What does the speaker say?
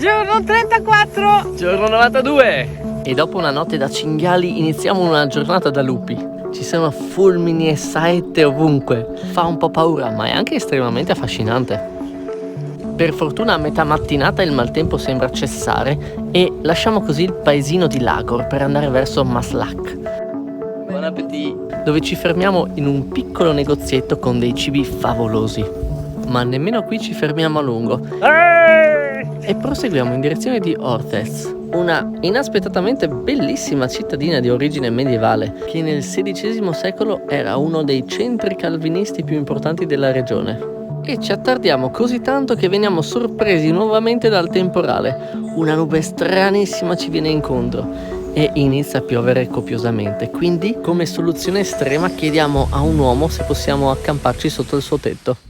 Giorno 34. Giorno 92. E dopo una notte da cinghiali iniziamo una giornata da lupi. Ci sono fulmini e saette ovunque. Fa un po' paura, ma è anche estremamente affascinante. Per fortuna a metà mattinata il maltempo sembra cessare e lasciamo così il paesino di Lagor per andare verso Maslak. Buon appetito! Dove ci fermiamo in un piccolo negozietto con dei cibi favolosi. Ma nemmeno qui ci fermiamo a lungo. E proseguiamo in direzione di Orthez, una inaspettatamente bellissima cittadina di origine medievale che nel XVI secolo era uno dei centri calvinisti più importanti della regione. E ci attardiamo così tanto che veniamo sorpresi nuovamente dal temporale. Una nube stranissima ci viene incontro e inizia a piovere copiosamente. Quindi, come soluzione estrema, chiediamo a un uomo se possiamo accamparci sotto il suo tetto.